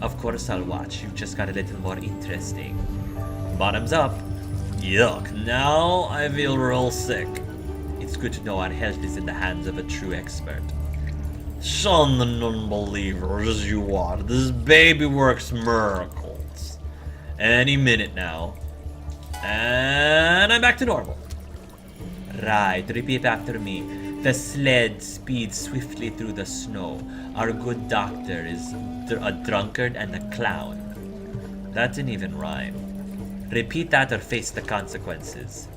Of course I'll watch. You've just got a little more interesting. Bottoms up. Yuck, now I feel real sick. It's good to know our health is in the hands of a true expert. Son the non-believer as you are, this baby works miracles. Any minute now. And I'm back to normal. Right, repeat after me. The sled speeds swiftly through the snow. Our good doctor is a drunkard and a clown. That didn't even rhyme. Repeat that or face the consequences.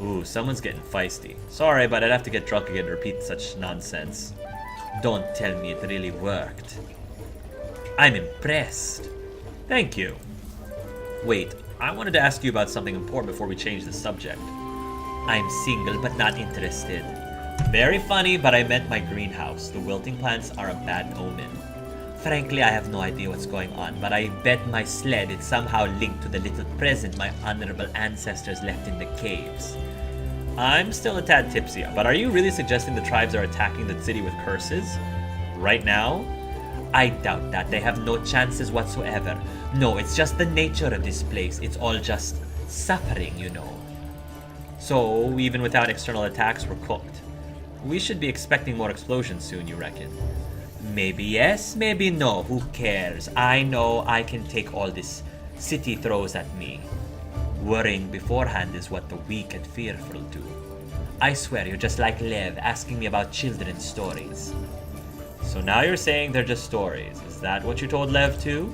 Ooh, someone's getting feisty. Sorry, but I'd have to get drunk again to repeat such nonsense. Don't tell me it really worked. I'm impressed. Thank you. Wait, I wanted to ask you about something important before we change the subject. I'm single but not interested. Very funny, but I meant my greenhouse. The wilting plants are a bad omen. Frankly, I have no idea what's going on, but I bet my sled is somehow linked to the little present my honorable ancestors left in the caves. I'm still a tad tipsy, but are you really suggesting the tribes are attacking the city with curses? Right now? I doubt that. They have no chances whatsoever. No, it's just the nature of this place. It's all just suffering, you know. So, even without external attacks, we're cooked. We should be expecting more explosions soon, you reckon? Maybe yes, maybe no. Who cares? I know I can take all this city throws at me. Worrying beforehand is what the weak and fearful do. I swear you're just like Lev, asking me about children's stories. So now you're saying they're just stories. Is that what you told Lev too?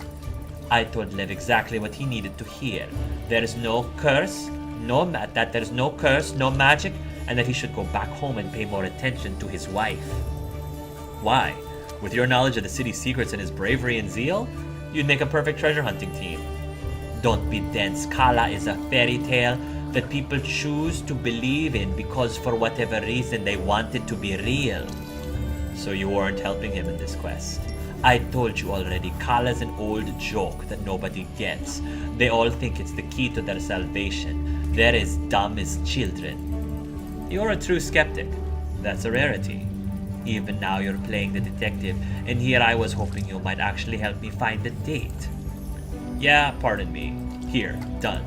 I told Lev exactly what he needed to hear. There is no curse, there's no curse, no magic, and that he should go back home and pay more attention to his wife. Why? With your knowledge of the city's secrets and his bravery and zeal, you'd make a perfect treasure hunting team. Don't be dense. Kala is a fairy tale that people choose to believe in because for whatever reason they want it to be real. So you weren't helping him in this quest. I told you already, Kala's an old joke that nobody gets. They all think it's the key to their salvation. They're as dumb as children. You're a true skeptic. That's a rarity. Even now you're playing the detective, and here I was hoping you might actually help me find a date. Yeah, pardon me. Here, done.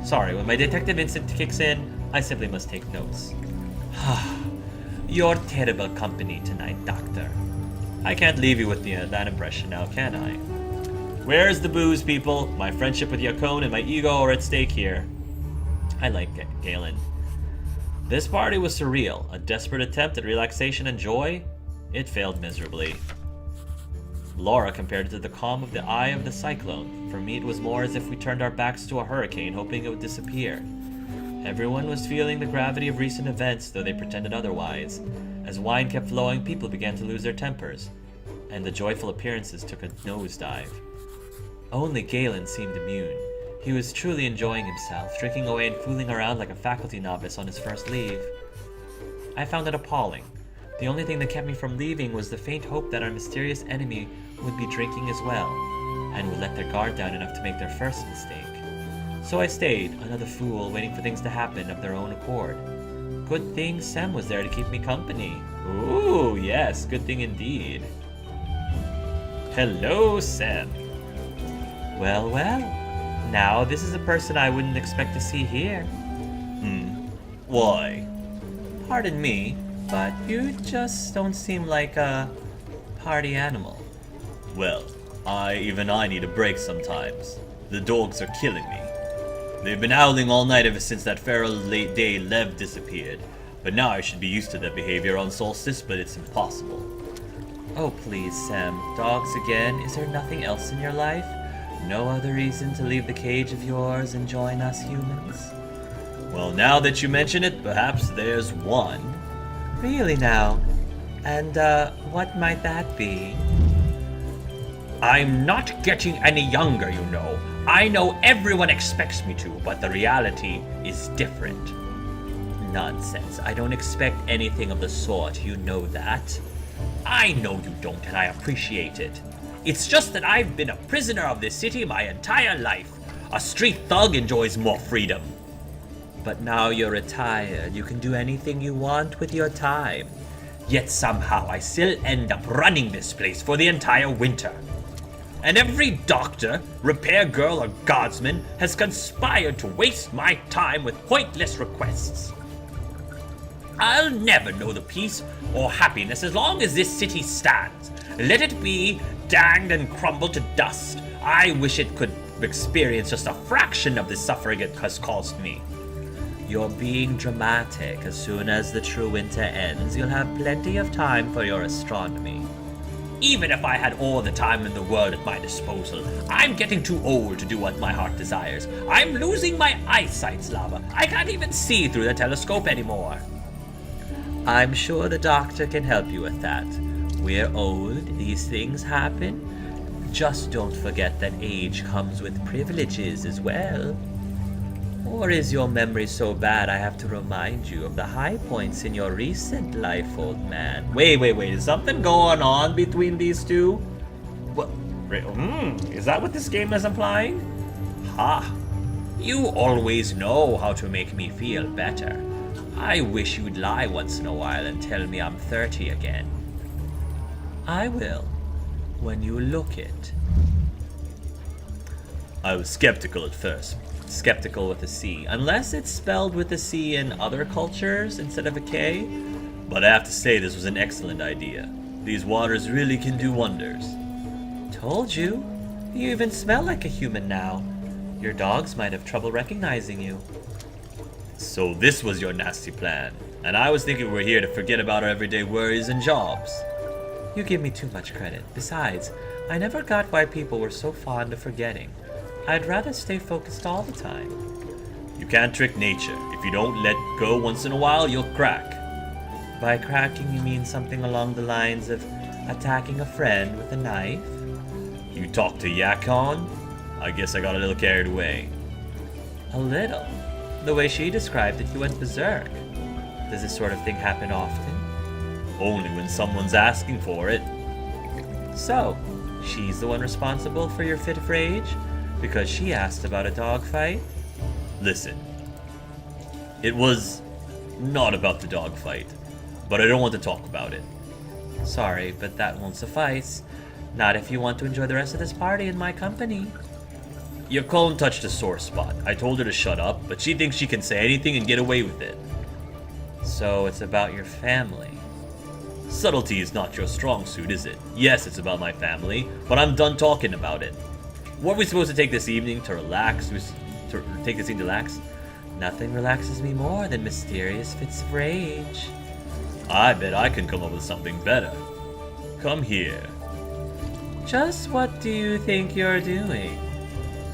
Sorry, when my detective instinct kicks in, I simply must take notes. You're terrible company tonight, Doctor. I can't leave you with that impression now, can I? Where's the booze, people? My friendship with Yacone and my ego are at stake here. I like Galen. This party was surreal. A desperate attempt at relaxation and joy. It failed miserably. Laura compared it to the calm of the eye of the cyclone. For me, it was more as if we turned our backs to a hurricane, hoping it would disappear. Everyone was feeling the gravity of recent events, though they pretended otherwise. As wine kept flowing, people began to lose their tempers, and the joyful appearances took a nosedive. Only Galen seemed immune. He was truly enjoying himself, drinking away and fooling around like a faculty novice on his first leave. I found it appalling. The only thing that kept me from leaving was the faint hope that our mysterious enemy would be drinking as well, and would let their guard down enough to make their first mistake. So I stayed, another fool, waiting for things to happen of their own accord. Good thing Sam was there to keep me company. Ooh, yes, good thing indeed. Hello, Sam. Well, well. Now this is a person I wouldn't expect to see here. Why? Pardon me, but you just don't seem like a party animal. Well, even I need a break sometimes. The dogs are killing me. They've been howling all night ever since that feral late day Lev disappeared. But now I should be used to their behavior on Solstice, but it's impossible. Oh please, Sam. Dogs again? Is there nothing else in your life? No other reason to leave the cage of yours and join us humans? Well, now that you mention it, perhaps there's one. Really now? And, what might that be? I'm not getting any younger, you know. I know everyone expects me to, but the reality is different. Nonsense. I don't expect anything of the sort, you know that. I know you don't, and I appreciate it. It's just that I've been a prisoner of this city my entire life. A street thug enjoys more freedom. But now you're retired, you can do anything you want with your time. Yet somehow I still end up running this place for the entire winter. and every doctor, repair girl, or guardsman has conspired to waste my time with pointless requests. I'll never know the peace or happiness as long as this city stands. Let it be danged and crumble to dust. I wish it could experience just a fraction of the suffering it has caused me. You're being dramatic. As soon as the true winter ends, you'll have plenty of time for your astronomy. Even if I had all the time in the world at my disposal, I'm getting too old to do what my heart desires. I'm losing my eyesight, Slava. I can't even see through the telescope anymore. I'm sure the doctor can help you with that. We're old, these things happen. Just don't forget that age comes with privileges as well. Or is your memory so bad I have to remind you of the high points in your recent life, old man? Wait, is something going on between these two? What? Is that what this game is implying? Ha! You always know how to make me feel better. I wish you'd lie once in a while and tell me I'm 30 again. I will, when you look it. I was skeptical at first. Skeptical with a C, unless it's spelled with a C in other cultures instead of a K. But I have to say this was an excellent idea. These waters really can do wonders. Told you. You even smell like a human now. Your dogs might have trouble recognizing you. So this was your nasty plan, and I was thinking we're here to forget about our everyday worries and jobs. You give me too much credit. Besides, I never got why people were so fond of forgetting. I'd rather stay focused all the time. You can't trick nature. If you don't let go once in a while, you'll crack. By cracking, you mean something along the lines of attacking a friend with a knife? You talked to Yakon? I guess I got a little carried away. A little? The way she described it, you went berserk. Does this sort of thing happen often? Only when someone's asking for it. So, she's the one responsible for your fit of rage? Because she asked about a dogfight? Listen. It was not about the dogfight, but I don't want to talk about it. Sorry, but that won't suffice. Not if you want to enjoy the rest of this party in my company. Your cone touched a sore spot. I told her to shut up, but she thinks she can say anything and get away with it. So it's about your family. Subtlety is not your strong suit, is it? Yes, it's about my family, but I'm done talking about it. What are we supposed to take this evening to relax? Nothing relaxes me more than mysterious fits of rage. I bet I can come up with something better. Come here. Just what do you think you're doing?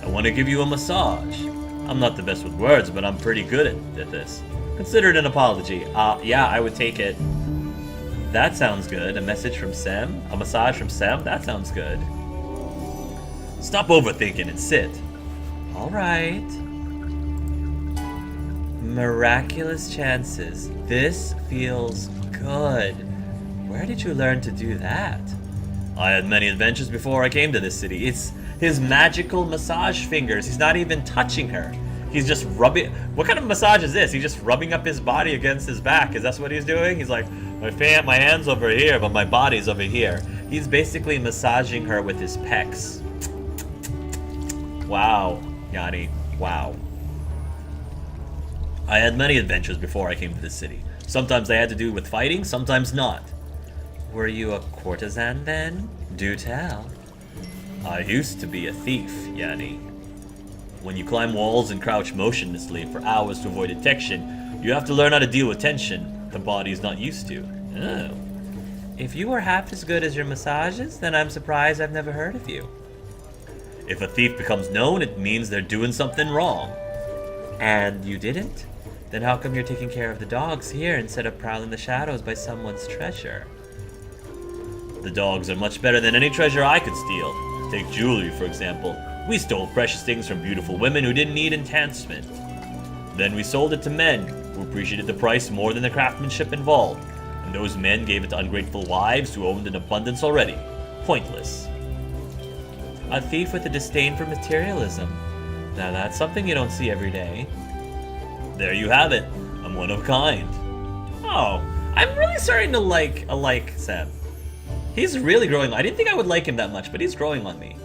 I want to give you a massage. I'm not the best with words, but I'm pretty good at this. Consider it an apology. Yeah, I would take it. That sounds good. A message from Sem? A massage from Sem? That sounds good. Stop overthinking and sit. Alright. Miraculous chances. This feels good. Where did you learn to do that? I had many adventures before I came to this city. It's his magical massage fingers. He's not even touching her. He's just rubbing. What kind of massage is this? He's just rubbing up his body against his back. Is that what he's doing? He's like, my hand's over here, but my body's over here. He's basically massaging her with his pecs. Wow, Yanni. Wow. I had many adventures before I came to this city. Sometimes they had to do with fighting, sometimes not. Were you a courtesan then? Do tell. I used to be a thief, Yanni. When you climb walls and crouch motionlessly for hours to avoid detection, you have to learn how to deal with tension the body's not used to. Oh. If you were half as good as your massages, then I'm surprised I've never heard of you. If a thief becomes known, it means they're doing something wrong. And you didn't? Then how come you're taking care of the dogs here instead of prowling the shadows by someone's treasure? The dogs are much better than any treasure I could steal. Take jewelry, for example. We stole precious things from beautiful women who didn't need enhancement. Then we sold it to men who appreciated the price more than the craftsmanship involved. And those men gave it to ungrateful wives who owned an abundance already. Pointless. A thief with a disdain for materialism. Now that's something you don't see every day. There you have it. I'm one of a kind. Oh, I'm really starting to like Sam. He's really growing. I didn't think I would like him that much, but he's growing on me.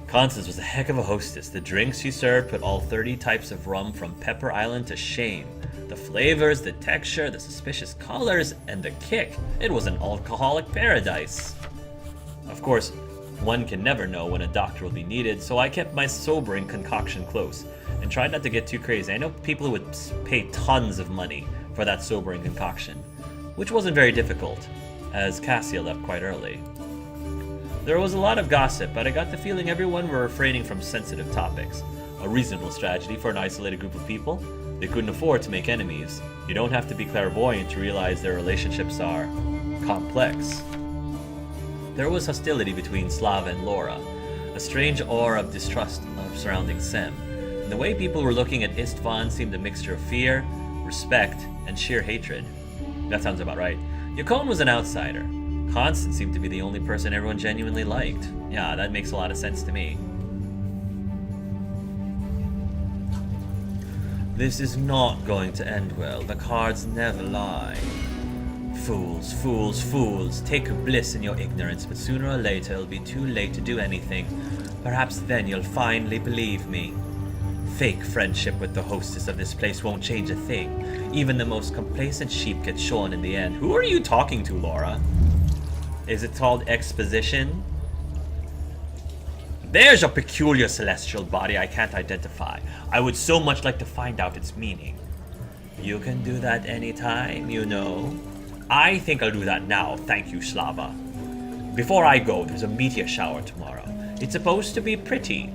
Constance was a heck of a hostess. The drinks she served put all 30 types of rum from Pepper Island to shame. The flavors, the texture, the suspicious colors, and the kick. It was an alcoholic paradise. Of course, one can never know when a doctor will be needed, so I kept my sobering concoction close and tried not to get too crazy. I know people who would pay tons of money for that sobering concoction, which wasn't very difficult, as Cassia left quite early. There was a lot of gossip, but I got the feeling everyone were refraining from sensitive topics. A reasonable strategy for an isolated group of people. They couldn't afford to make enemies. You don't have to be clairvoyant to realize their relationships are complex. There was hostility between Slava and Laura, a strange aura of distrust surrounding Sem. And the way people were looking at Istvan seemed a mixture of fear, respect, and sheer hatred. That sounds about right. Yukon was an outsider. Constance seemed to be the only person everyone genuinely liked. Yeah, that makes a lot of sense to me. This is not going to end well. The cards never lie. Fools, fools, fools. Take bliss in your ignorance, but sooner or later it'll be too late to do anything. Perhaps then you'll finally believe me. Fake friendship with the hostess of this place won't change a thing. Even the most complacent sheep get shorn in the end. Who are you talking to, Laura? Is it called exposition? There's a peculiar celestial body I can't identify. I would so much like to find out its meaning. You can do that anytime, you know. I think I'll do that now, thank you, Slava. Before I go, there's a meteor shower tomorrow. It's supposed to be pretty.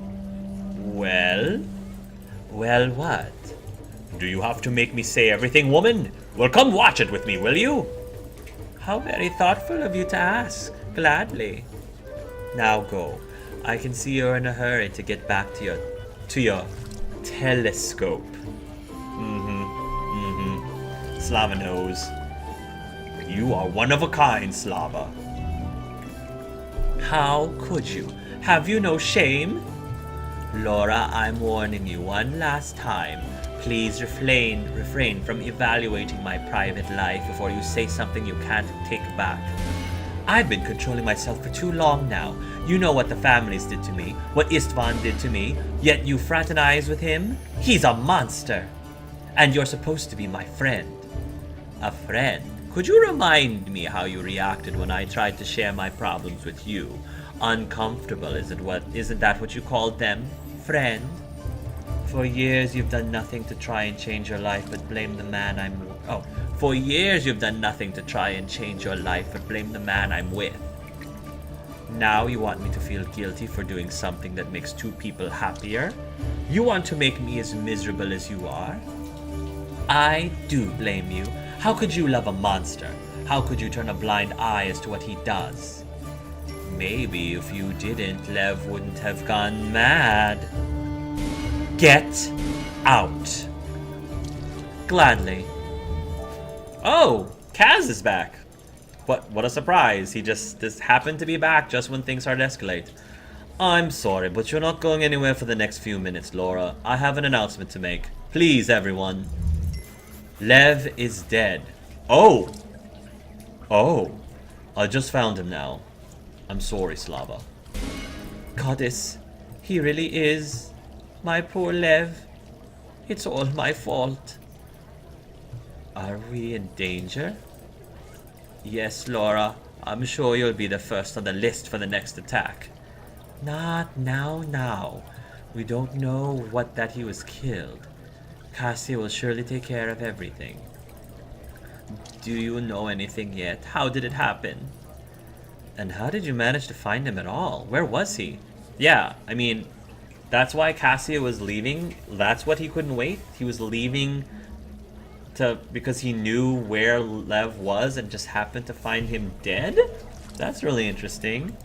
Well? Well, what? Do you have to make me say everything, woman? Well, come watch it with me, will you? How very thoughtful of you to ask. Gladly. Now go. I can see you're in a hurry to get back to your telescope. Slava knows. You are one of a kind, Slava. How could you? Have you no shame? Laura, I'm warning you one last time. Please refrain from evaluating my private life before you say something you can't take back. I've been controlling myself for too long now. You know what the families did to me, what Istvan did to me, yet you fraternize with him? He's a monster. And you're supposed to be my friend. A friend? Could you remind me how you reacted when I tried to share my problems with you? Uncomfortable, isn't that what you called them? Friend? For years you've done nothing to try and change your life but blame the man For years you've done nothing to try and change your life but blame the man I'm with. Now you want me to feel guilty for doing something that makes two people happier? You want to make me as miserable as you are? I do blame you. How could you love a monster? How could you turn a blind eye as to what he does? Maybe if you didn't, Lev wouldn't have gone mad. Get out. Gladly. Oh, Kaz is back. What a surprise. He just happened to be back just when things started to escalate. I'm sorry, but you're not going anywhere for the next few minutes, Laura. I have an announcement to make. Please, everyone. Lev is dead. Oh. I just found him now. I'm sorry, Slava. Goddess, he really is. My poor Lev. It's all my fault. Are we in danger? Yes, Laura. I'm sure you'll be the first on the list for the next attack. Not now. We don't know that he was killed. Cassie will surely take care of everything. Do you know anything yet? How did it happen? And how did you manage to find him at all? Where was he? Yeah, I mean, that's why Cassia was leaving. That's what he couldn't wait. He was leaving because he knew where Lev was and just happened to find him dead? That's really interesting.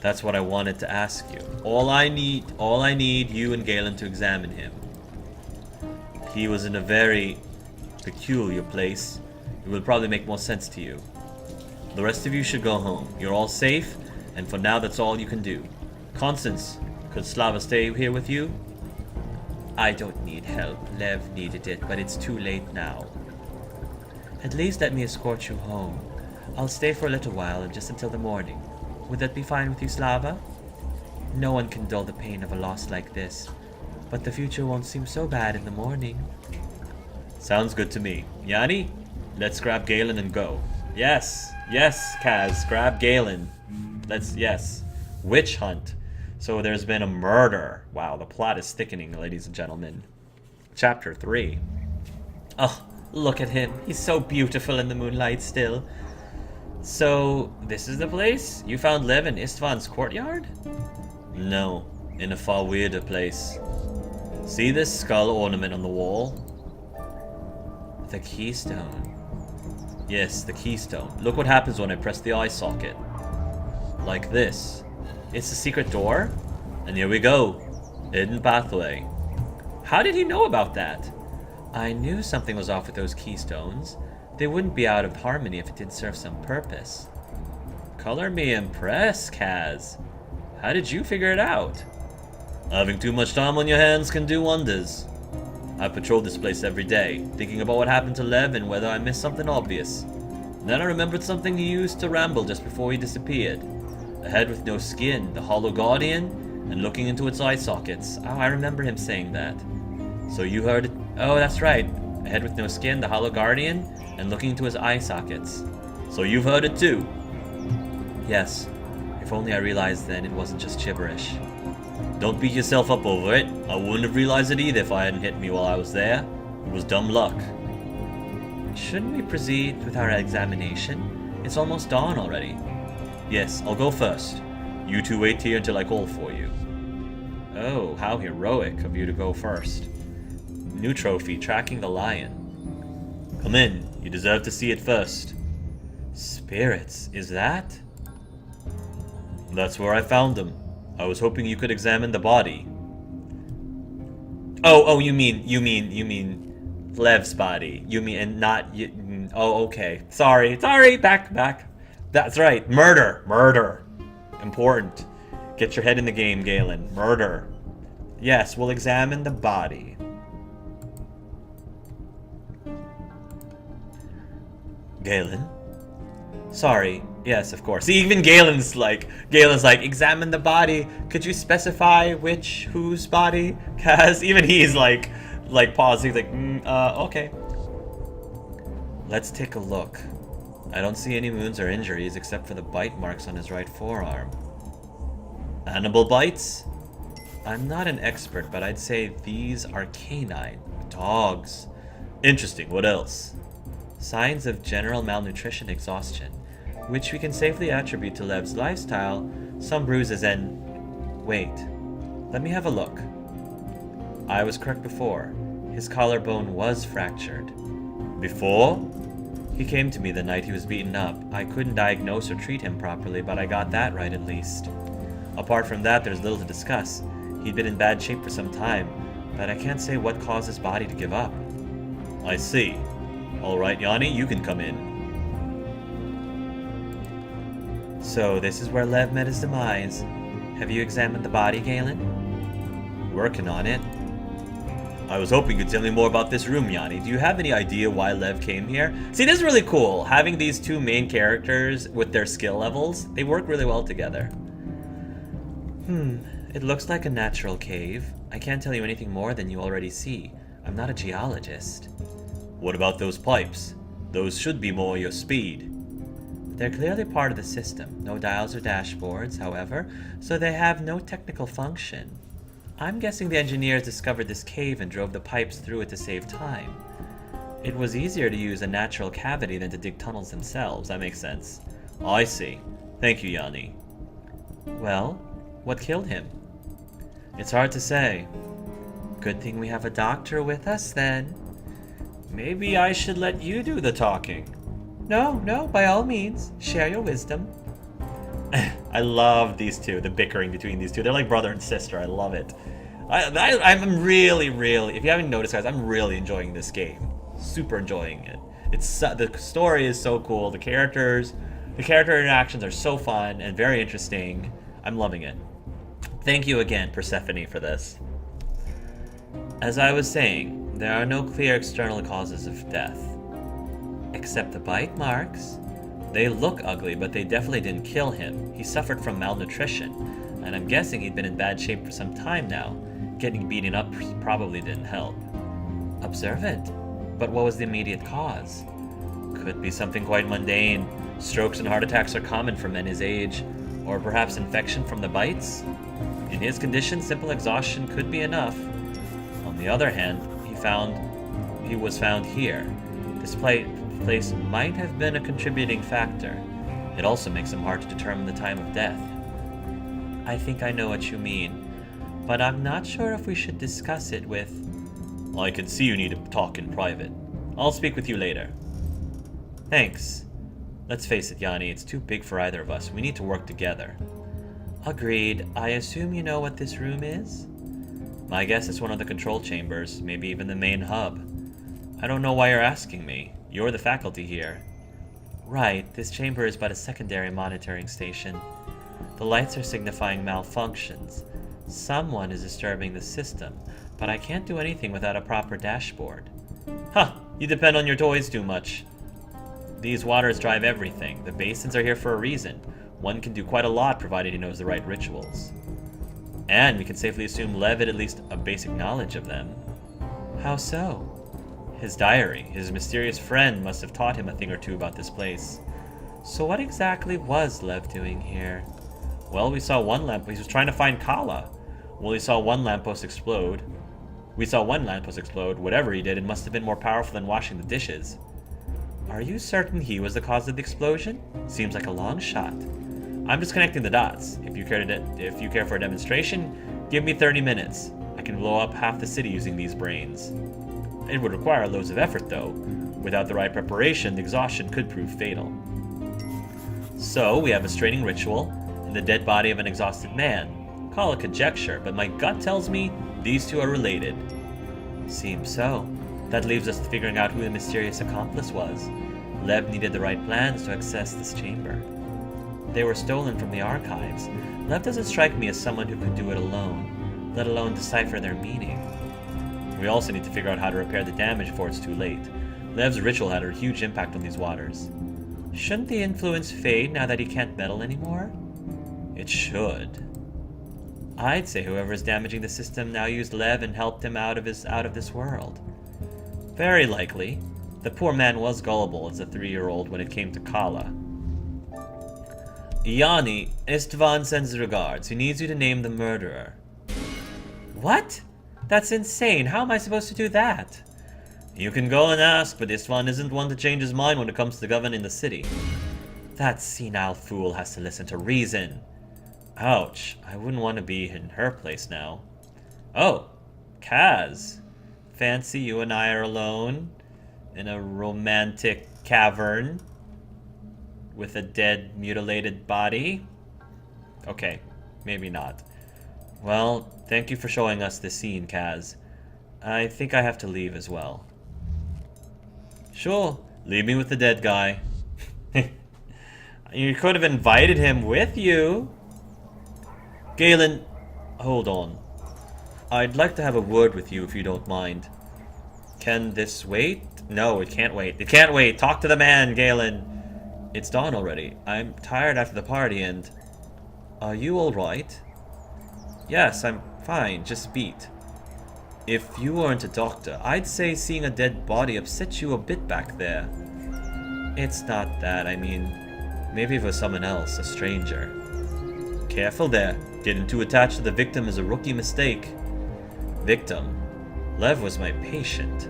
That's what I wanted to ask you. All I need you and Galen to examine him. He was in a very peculiar place. It will probably make more sense to you. The rest of you should go home. You're all safe, and for now that's all you can do. Constance, could Slava stay here with you? I don't need help. Lev needed it, but it's too late now. At least let me escort you home. I'll stay for a little while, just until the morning. Would that be fine with you, Slava? No one can dull the pain of a loss like this, but the future won't seem so bad in the morning. Sounds good to me. Yanni, let's grab Galen and go. Yes, yes, Kaz, grab Galen. Yes. Witch hunt. So there's been a murder. Wow, the plot is thickening, ladies and gentlemen. Chapter 3. Oh, look at him. He's so beautiful in the moonlight still. So, this is the place? You found Lev in Istvan's courtyard? No, in a far weirder place. See this skull ornament on the wall? The keystone. Yes, the keystone. Look what happens when I press the eye socket. Like this. It's a secret door? And here we go. Hidden pathway. How did he know about that? I knew something was off with those keystones. They wouldn't be out of harmony if it did serve some purpose. Color me impressed, Kaz. How did you figure it out? Having too much time on your hands can do wonders. I patrol this place every day, thinking about what happened to Lev and whether I missed something obvious. And then I remembered something he used to ramble just before he disappeared. A head with no skin, the hollow guardian, and looking into its eye sockets. Oh, I remember him saying that. So you heard it? Oh, that's right. A head with no skin, the hollow guardian, and looking into his eye sockets. So you've heard it too? Yes. If only I realized then it wasn't just gibberish. Don't beat yourself up over it. I wouldn't have realized it either if I hadn't hit me while I was there. It was dumb luck. Shouldn't we proceed with our examination? It's almost dawn already. Yes, I'll go first. You two wait here until I call for you. Oh, how heroic of you to go first. New trophy, tracking the lion. Come in, you deserve to see it first. Spirits, is that? That's where I found them. I was hoping you could examine the body. Oh, you mean Lev's body. You mean, and not, oh, okay. Sorry, back. That's right, murder. Important. Get your head in the game, Galen. Murder. Yes, we'll examine the body. Galen? Sorry. Yes, of course. See, even Galen's like, examine the body. Could you specify whose body? Cause even he's like pausing, like, okay. Let's take a look. I don't see any wounds or injuries except for the bite marks on his right forearm. Animal bites? I'm not an expert, but I'd say these are canine. Dogs. Interesting. What else? Signs of general malnutrition, exhaustion, which we can safely attribute to Lev's lifestyle, some bruises and... Wait. Let me have a look. I was correct before. His collarbone was fractured. Before? He came to me the night he was beaten up. I couldn't diagnose or treat him properly, but I got that right at least. Apart from that, there's little to discuss. He'd been in bad shape for some time, but I can't say what caused his body to give up. I see. Alright, Yanni, you can come in. So, this is where Lev met his demise. Have you examined the body, Galen? Working on it. I was hoping you'd tell me more about this room, Yanni. Do you have any idea why Lev came here? See, this is really cool. Having these two main characters with their skill levels, they work really well together. It looks like a natural cave. I can't tell you anything more than you already see. I'm not a geologist. What about those pipes? Those should be more your speed. They're clearly part of the system. No dials or dashboards, however, so they have no technical function. I'm guessing the engineers discovered this cave and drove the pipes through it to save time. It was easier to use a natural cavity than to dig tunnels themselves. That makes sense. I see. Thank you, Yanni. Well, what killed him? It's hard to say. Good thing we have a doctor with us, then. Maybe I should let you do the talking. No, by all means. Share your wisdom. I love these two, the bickering between these two. They're like brother and sister. I love it. I'm really, if you haven't noticed, guys, I'm really enjoying this game. Super enjoying it. The story is so cool. The character interactions are so fun and very interesting. I'm loving it. Thank you again, Persephone, for this. As I was saying, there are no clear external causes of death. Except the bite marks. They look ugly, but they definitely didn't kill him. He suffered from malnutrition. and I'm guessing he'd been in bad shape for some time now. Getting beaten up probably didn't help. Observant. But what was the immediate cause? Could be something quite mundane. Strokes and heart attacks are common for men his age, or perhaps infection from the bites? In his condition, simple exhaustion could be enough. On the other hand, he was found here. This place might have been a contributing factor. It also makes him hard to determine the time of death. I think I know what you mean, but I'm not sure if we should discuss it with... I can see you need to talk in private. I'll speak with you later. Thanks. Let's face it, Yanni, it's too big for either of us. We need to work together. Agreed. I assume you know what this room is? My guess it's one of the control chambers, maybe even the main hub. I don't know why you're asking me. You're the faculty here. Right, this chamber is but a secondary monitoring station. The lights are signifying malfunctions. Someone is disturbing the system, but I can't do anything without a proper dashboard. Huh, you depend on your toys too much. These waters drive everything. The basins are here for a reason. One can do quite a lot provided he knows the right rituals. And we can safely assume Lev had at least a basic knowledge of them. How so? His diary. His mysterious friend must have taught him a thing or two about this place. So what exactly was Lev doing here? Well, we saw one lamp. He was trying to find Kala. Well, he saw one lamppost explode. We saw one lamppost explode. Whatever he did, it must have been more powerful than washing the dishes. Are you certain he was the cause of the explosion? Seems like a long shot. I'm just connecting the dots. If you care for a demonstration, give me 30 minutes. I can blow up half the city using these brains. It would require loads of effort, though. Without the right preparation, the exhaustion could prove fatal. So, we have a straining ritual and the dead body of an exhausted man. Call it conjecture, but my gut tells me these two are related. Seems so. That leaves us figuring out who the mysterious accomplice was. Lev needed the right plans to access this chamber. They were stolen from the archives. Lev doesn't strike me as someone who could do it alone, let alone decipher their meaning. We also need to figure out how to repair the damage before it's too late. Lev's ritual had a huge impact on these waters. Shouldn't the influence fade now that he can't meddle anymore? It should. I'd say whoever is damaging the system now used Lev and helped him out of this world. Very likely. The poor man was gullible as a 3-year-old when it came to Kala. Yanni, Istvan sends regards. He needs you to name the murderer. What? That's insane. How am I supposed to do that? You can go and ask, but Istvan isn't one to change his mind when it comes to governing the city. That senile fool has to listen to reason. Ouch. I wouldn't want to be in her place now. Oh, Kaz. Fancy you and I are alone in a romantic cavern with a dead, mutilated body? Okay, maybe not. Well, thank you for showing us this scene, Kaz. I think I have to leave as well. Sure, leave me with the dead guy. You could have invited him with you. Galen, hold on. I'd like to have a word with you if you don't mind. Can this wait? No, it can't wait. It can't wait. Talk to the man, Galen. It's dawn already. I'm tired after the party and... Are you alright? Yes, I'm fine. Just beat. If you weren't a doctor, I'd say seeing a dead body upset you a bit back there. It's not that. I mean, maybe if it was someone else, a stranger. Careful there. Getting too attached to the victim is a rookie mistake. Victim? Lev was my patient.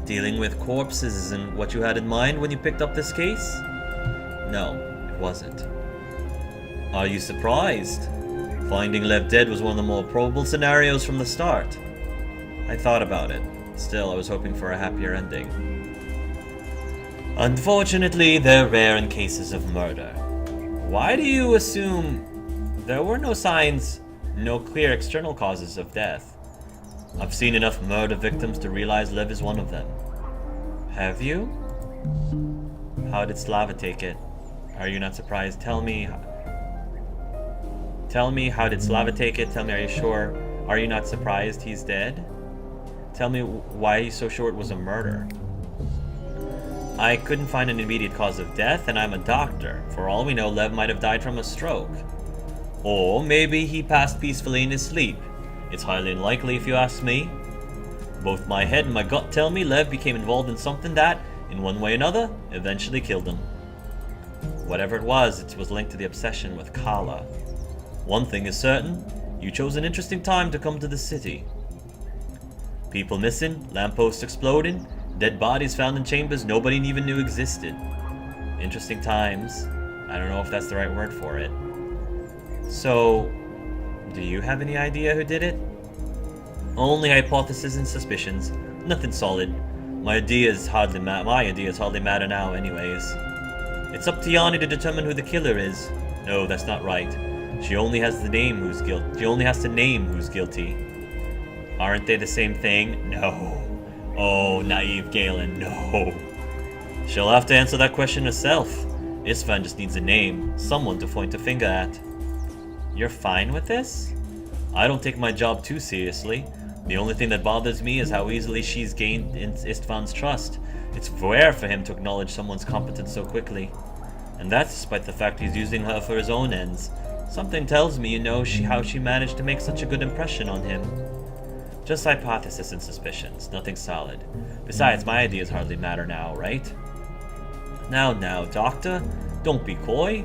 Dealing with corpses isn't what you had in mind when you picked up this case? No, it wasn't. Are you surprised? Finding Lev dead was one of the more probable scenarios from the start. I thought about it. Still, I was hoping for a happier ending. Unfortunately, they're rare in cases of murder. Why do you assume there were no signs, no clear external causes of death? I've seen enough murder victims to realize Lev is one of them. Have you? How did Slava take it? Are you not surprised? Tell me, how did Slava take it? Tell me, are you sure? Are you not surprised he's dead? Tell me why are you so sure it was a murder? I couldn't find an immediate cause of death, and I'm a doctor. For all we know, Lev might have died from a stroke. Or maybe he passed peacefully in his sleep. It's highly unlikely if you ask me. Both my head and my gut tell me Lev became involved in something that, in one way or another, eventually killed him. Whatever it was linked to the obsession with Kala. One thing is certain, you chose an interesting time to come to the city. People missing, lampposts exploding, dead bodies found in chambers nobody even knew existed. Interesting times. I don't know if that's the right word for it. So, do you have any idea who did it? Only hypotheses and suspicions. Nothing solid. My ideas hardly matter now anyways. It's up to Yanni to determine who the killer is. No, that's not right. She only has to name who's guilty. Aren't they the same thing? No. Oh, naive Galen, no. She'll have to answer that question herself. Istvan just needs a name, someone to point a finger at. You're fine with this? I don't take my job too seriously. The only thing that bothers me is how easily she's gained Istvan's trust. It's rare for him to acknowledge someone's competence so quickly. And that's despite the fact he's using her for his own ends. Something tells me you know how she managed to make such a good impression on him. Just hypothesis and suspicions, nothing solid. Besides, my ideas hardly matter now, right? Now, Doctor, don't be coy.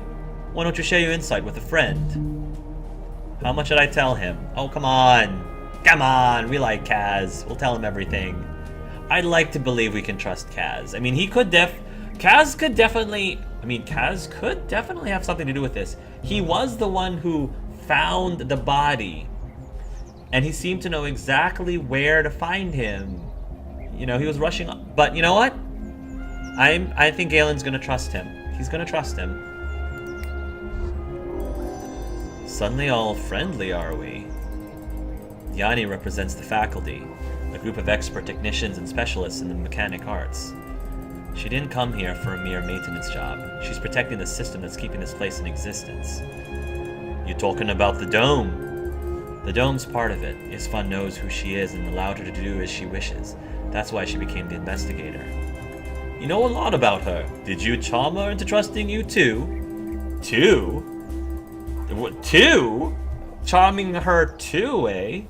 Why don't you share your insight with a friend? How much should I tell him? Oh, come on. Come on, we like Kaz. We'll tell him everything. I'd like to believe we can trust Kaz. I mean, Kaz could definitely have something to do with this. He was the one who found the body. And he seemed to know exactly where to find him. You know, he was rushing up. But you know what? I think Galen's gonna trust him. He's gonna trust him. Suddenly all friendly, are we? Yanni represents the faculty, a group of expert technicians and specialists in the mechanic arts. She didn't come here for a mere maintenance job. She's protecting the system that's keeping this place in existence. You talking about the dome? The dome's part of it. Istvan knows who she is and allowed her to do as she wishes. That's why she became the investigator. You know a lot about her. Did you charm her into trusting you too? Two? Two? Charming her too, eh?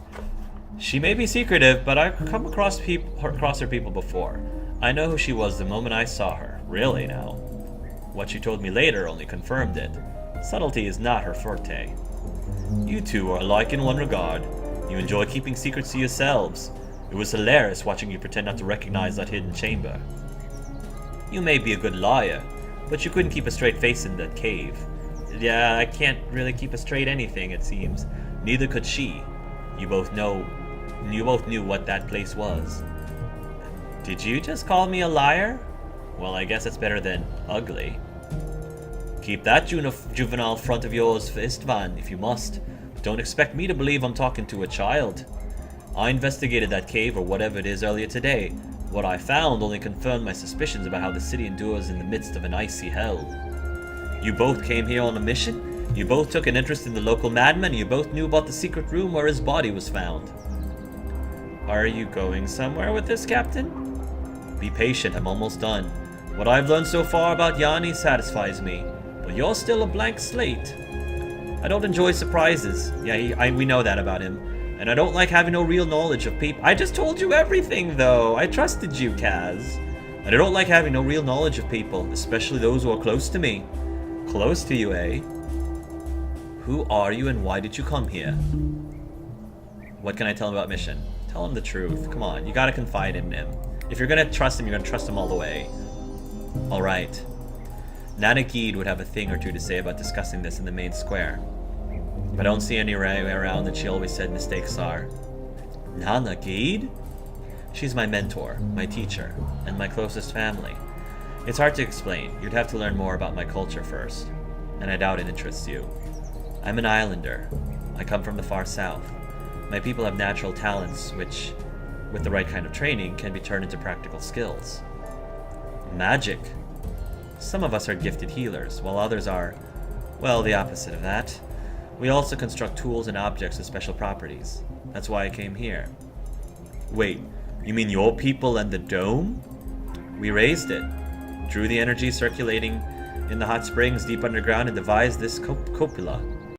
She may be secretive, but I've come across her people before. I know who she was the moment I saw her. Really now. What she told me later only confirmed it. Subtlety is not her forte. You two are alike in one regard. You enjoy keeping secrets to yourselves. It was hilarious watching you pretend not to recognize that hidden chamber. You may be a good liar, but you couldn't keep a straight face in that cave. Yeah, I can't really keep a straight anything, it seems. Neither could she. You both knew what that place was. Did you just call me a liar? Well, I guess it's better than ugly. Keep that juvenile front of yours for Istvan, if you must. But don't expect me to believe I'm talking to a child. I investigated that cave or whatever it is earlier today. What I found only confirmed my suspicions about how the city endures in the midst of an icy hell. You both came here on a mission. You both took an interest in the local madman. You both knew about the secret room where his body was found. Are you going somewhere with this, Captain? Be patient, I'm almost done. What I've learned so far about Yanni satisfies me, but you're still a blank slate. I don't enjoy surprises. Yeah, we know that about him. And I don't like having no real knowledge of people. I just told you everything, though. I trusted you, Kaz. And I don't like having no real knowledge of people, especially those who are close to me. Close to you, eh? Who are you and why did you come here? What can I tell him about mission? Tell him the truth. Come on, you gotta confide in him. If you're gonna trust him, you're gonna trust him all the way. Alright. Nana Geed would have a thing or two to say about discussing this in the main square. But I don't see any way around that she always said mistakes are. Nana Geed? She's my mentor, my teacher, and my closest family. It's hard to explain. You'd have to learn more about my culture first. And I doubt it interests you. I'm an islander. I come from the far south. My people have natural talents which, with the right kind of training, can be turned into practical skills. Magic. Some of us are gifted healers, while others are, well, the opposite of that. We also construct tools and objects with special properties. That's why I came here. Wait, you mean your people and the dome? We raised it, drew the energy circulating in the hot springs deep underground, and devised this cupola.